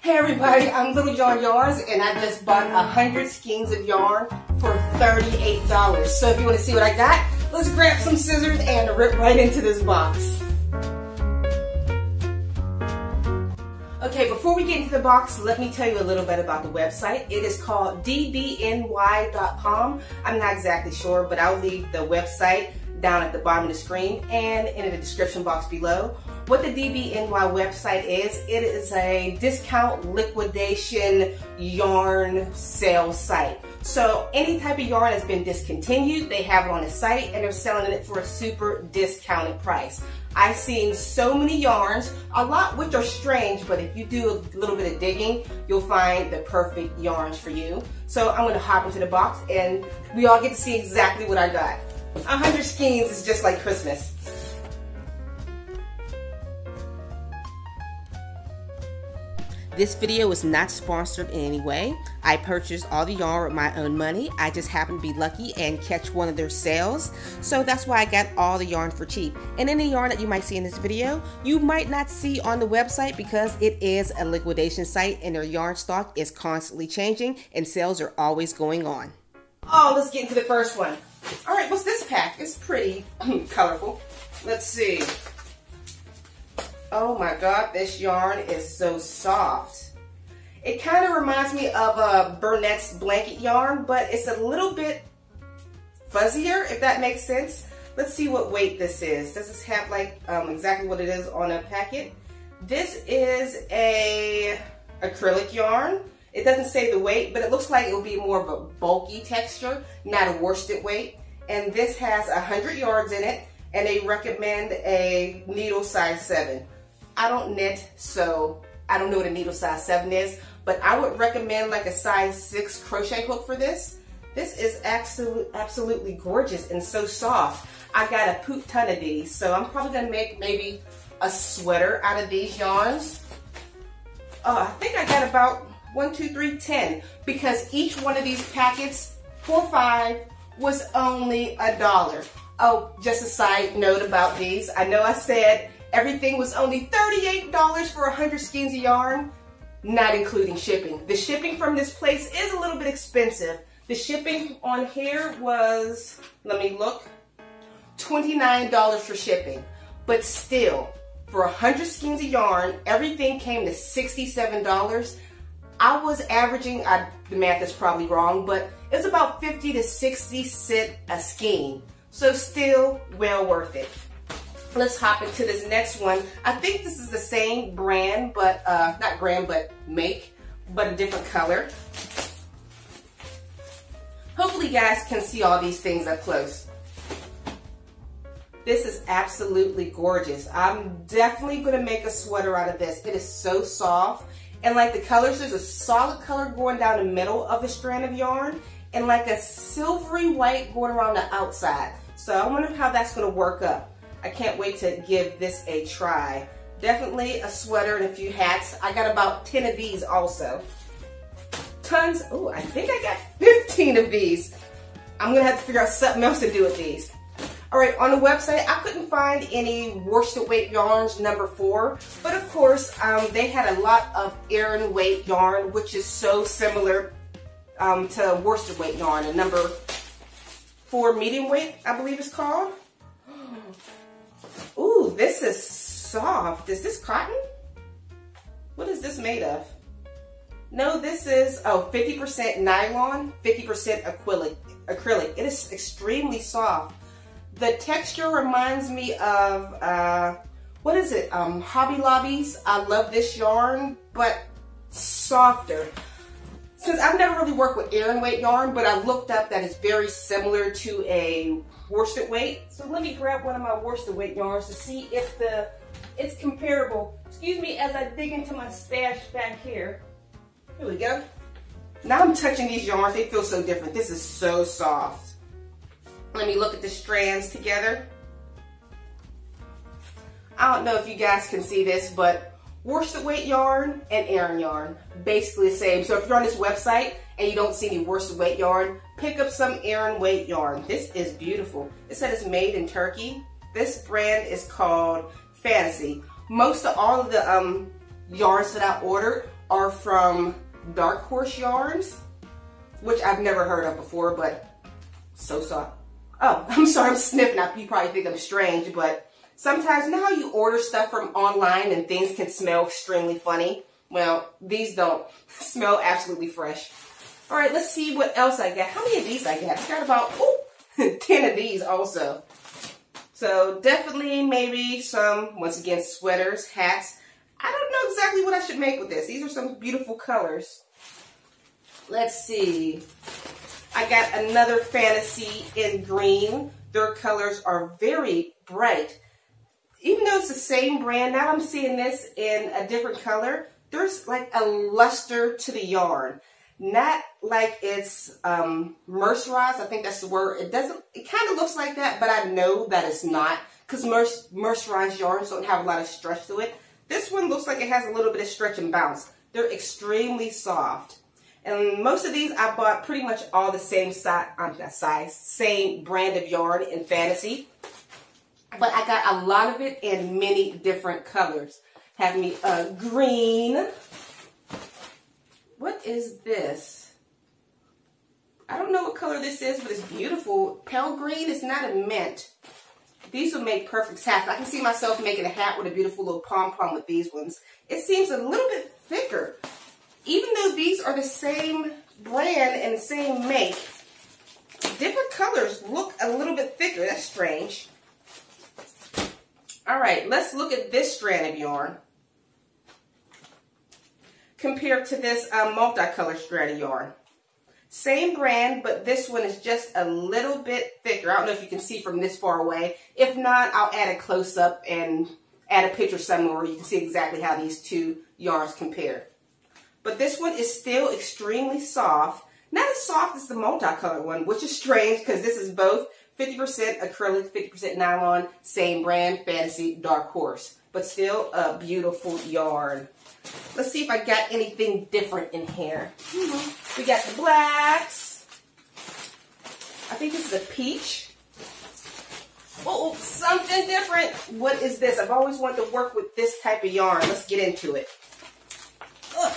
Hey everybody, I'm Little John Yarns and I just bought 100 skeins of yarn for $38. So if you want to see what I got, let's grab some scissors and rip right into this box. Okay, before we get into the box, let me tell you a little bit about the website. It is called dbny.com. I'm not exactly sure, but I'll leave the website down at the bottom of the screen and in the description box below. What the DBNY website is, it is a discount liquidation yarn sale site. So any type of yarn that's been discontinued, they have it on the site and they're selling it for a super discounted price. I've seen so many yarns, a lot which are strange, but if you do a little bit of digging, you'll find the perfect yarns for you. So I'm gonna hop into the box and we all get to see exactly what I got. 100 skeins is just like Christmas. This video is not sponsored in any way. I purchased all the yarn with my own money. I just happened to be lucky and catch one of their sales. So that's why I got all the yarn for cheap. And any yarn that you might see in this video, you might not see on the website because it is a liquidation site and their yarn stock is constantly changing and sales are always going on. Oh, let's get into the first one. All right, what's this pack? It's pretty colorful. Let's see. Oh my God, this yarn is so soft. It kind of reminds me of a Burnett's blanket yarn, but it's a little bit fuzzier, if that makes sense. Let's see what weight this is. Does this have like exactly what it is on a packet? This is a acrylic yarn. It doesn't say the weight, but it looks like it will be more of a bulky texture, not a worsted weight. And this has 100 yards in it, and they recommend a needle size 7. I don't knit, so I don't know what a needle size 7 is, but I would recommend like a size 6 crochet hook for this. This is absolutely gorgeous and so soft. I got a poop ton of these, so I'm probably gonna make maybe a sweater out of these yarns. I think I got about 1, 2, 3, 10, because each one of these packets, 4 or 5, was only $1. Oh, just a side note about these. I know I said everything was only $38 for 100 skeins of yarn, not including shipping. The shipping from this place is a little bit expensive. The shipping on here was, let me look, $29 for shipping. But still, for 100 skeins of yarn, everything came to $67. I was averaging, the math is probably wrong, but it's about 50 to 60 cents a skein. So still well worth it. Let's hop into this next one. I think this is the same brand, but not brand, but make, but a different color. Hopefully you guys can see all these things up close. This is absolutely gorgeous. I'm definitely gonna make a sweater out of this. It is so soft. And like the colors, there's a solid color going down the middle of the strand of yarn and like a silvery white going around the outside. So I wonder how that's gonna work up. I can't wait to give this a try. Definitely a sweater and a few hats. I got about 10 of these also. Tons, oh, I think I got 15 of these. I'm gonna have to figure out something else to do with these. All right, on the website, I couldn't find any worsted weight yarns number 4, but of course, they had a lot of Aran weight yarn, which is so similar to worsted weight yarn. And number 4 medium weight, I believe it's called. Ooh, this is soft. Is this cotton? What is this made of? No, this is, 50% nylon, 50% acrylic. It is extremely soft. The texture reminds me of, what is it? Hobby Lobby's. I love this yarn, but softer. Since I've never really worked with Aran weight yarn, but I looked up that it's very similar to a worsted weight. So let me grab one of my worsted weight yarns to see if it's comparable. Excuse me as I dig into my stash back here. Here we go. Now I'm touching these yarns. They feel so different. This is so soft. Let me look at the strands together. I don't know if you guys can see this, but worsted weight yarn and Aran yarn, basically the same. So if you're on this website and you don't see any worsted weight yarn, pick up some Aran weight yarn. This is beautiful. It said it's made in Turkey. This brand is called Fantasy. Most of all of the yarns that I ordered are from Dark Horse Yarns, which I've never heard of before, but so soft. Oh, I'm sorry, I'm sniffing. You probably think I'm strange, but sometimes, you know how you order stuff from online and things can smell extremely funny? Well, these don't. Smell absolutely fresh. All right, let's see what else I got. How many of these I got? I got about 10 of these also. So definitely maybe some, once again, sweaters, hats. I don't know exactly what I should make with this. These are some beautiful colors. Let's see. I got another fantasy in green. Their colors are very bright. Even though it's the same brand, now I'm seeing this in a different color. There's like a luster to the yarn. Not like it's mercerized. I think that's the word. It kind of looks like that, but I know that it's not, because mercerized yarns don't have a lot of stretch to it. This one looks like it has a little bit of stretch and bounce. They're extremely soft. And most of these I bought pretty much all the same same brand of yarn in Fantasy. But I got a lot of it in many different colors. Have me green. What is this? I don't know what color this is, but it's beautiful. Pale green is not a mint. These will make perfect hats. I can see myself making a hat with a beautiful little pom-pom with these ones. It seems a little bit thicker. Even though these are the same brand and the same make, different colors look a little bit thicker. That's strange. All right, let's look at this strand of yarn compared to this multicolor strand of yarn. Same brand, but this one is just a little bit thicker. I don't know if you can see from this far away. If not, I'll add a close-up and add a picture somewhere where you can see exactly how these two yarns compare. But this one is still extremely soft. Not as soft as the multicolored one, which is strange because this is both 50% acrylic, 50% nylon, same brand, Fantasy, Dark Horse. But still a beautiful yarn. Let's see if I got anything different in here. We got the blacks. I think this is a peach. Oh, something different. What is this? I've always wanted to work with this type of yarn. Let's get into it. Ugh.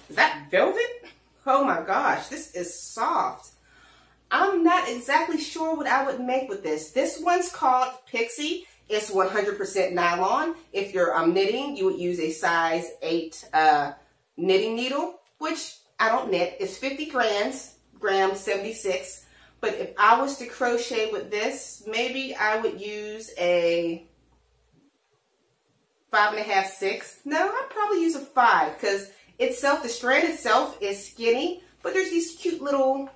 Is that velvet? Oh my gosh, this is soft. I'm not exactly sure what I would make with this. This one's called Pixie. It's 100% nylon. If you're knitting, you would use a size 8 knitting needle, which I don't knit. It's 50 grams, 76. But if I was to crochet with this, maybe I would use a 5.5, 6. No, I'd probably use a 5 because itself, the strand itself is skinny, but there's these cute little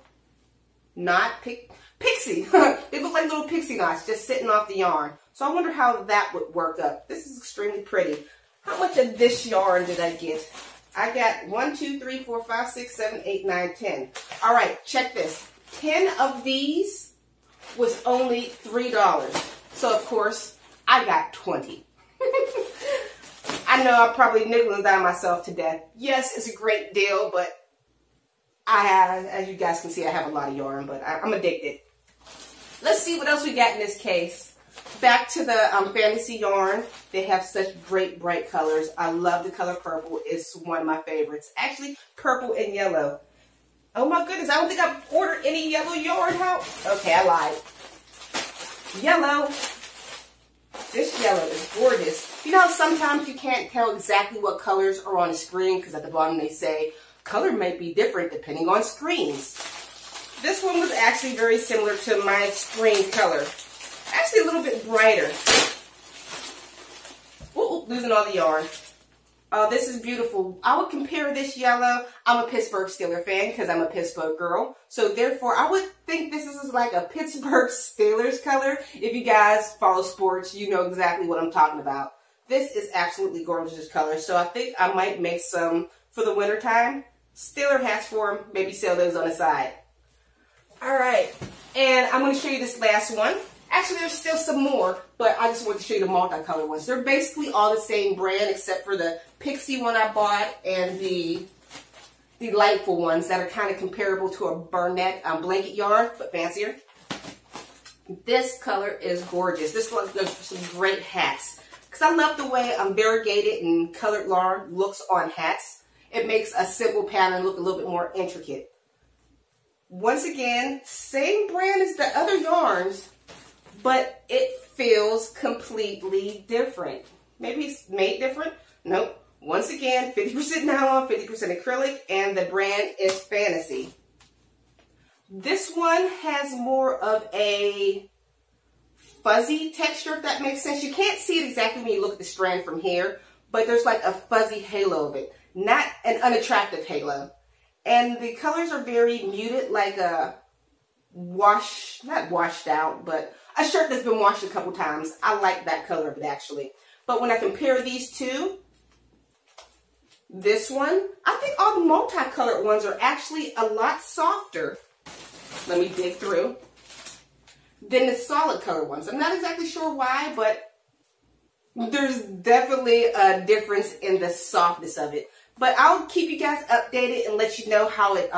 pixie. They look like little pixie knots just sitting off the yarn. So I wonder how that would work up. This is extremely pretty. How much of this yarn did I get? I got 1, 2, 3, 4, 5, 6, 7, 8, 9, 10. All right, check this. 10 of these was only $3. So of course, I got 20. I know I'm probably nickel and dime myself to death. Yes, it's a great deal, but as you guys can see, I have a lot of yarn, but I'm addicted. Let's see what else we got in this case. Back to the Fantasy yarn. They have such great bright colors. I love the color purple. It's one of my favorites. Actually, purple and yellow. Oh my goodness, I don't think I've ordered any yellow yarn out. Okay, I lied. Yellow. This yellow is gorgeous. You know, sometimes you can't tell exactly what colors are on the screen because at the bottom they say color might be different depending on screens. This one was actually very similar to my screen color. Actually a little bit brighter. Ooh, losing all the yarn. Oh, this is beautiful. I would compare this yellow. I'm a Pittsburgh Steelers fan because I'm a Pittsburgh girl. So therefore, I would think this is like a Pittsburgh Steelers color. If you guys follow sports, you know exactly what I'm talking about. This is absolutely gorgeous color. So I think I might make some for the winter time. Steeler hats for them. Maybe sell those on the side. All right. And I'm going to show you this last one. Actually, there's still some more, but I just want to show you the multicolored ones. They're basically all the same brand except for the Pixie one I bought and the Delightful ones that are kind of comparable to a Burnett blanket yarn, but fancier. This color is gorgeous. This one goes for some great hats. because I love the way variegated and colored yarn looks on hats. It makes a simple pattern look a little bit more intricate. Once again, same brand as the other yarns, but it feels completely different. Maybe it's made different? Nope. Once again, 50% nylon, 50% acrylic, and the brand is Fantasy. This one has more of a fuzzy texture, if that makes sense. You can't see it exactly when you look at the strand from here, but there's like a fuzzy halo of it. Not an unattractive halo. And the colors are very muted, like a not washed out, but a shirt that's been washed a couple times. I like that color of it actually. But when I compare these two, this one, I think all the multicolored ones are actually a lot softer. Let me dig through. Than the solid color ones. I'm not exactly sure why, but there's definitely a difference in the softness of it. But I'll keep you guys updated and let you know how it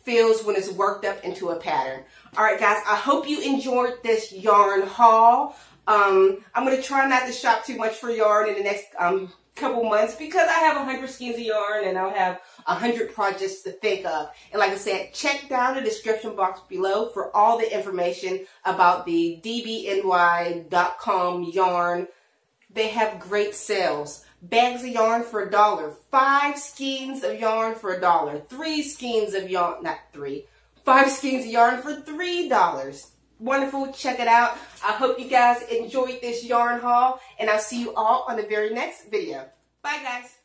feels when it's worked up into a pattern. All right, guys, I hope you enjoyed this yarn haul. I'm going to try not to shop too much for yarn in the next couple months because I have 100 skeins of yarn and I'll have 100 projects to think of. And like I said, check down the description box below for all the information about the dbny.com yarn. They have great sales. Bags of yarn for $1, 5 skeins of yarn for $1, 3 skeins of yarn, not 3, 5 skeins of yarn for $3. Wonderful, check it out. I hope you guys enjoyed this yarn haul, and I'll see you all on the very next video. Bye, guys.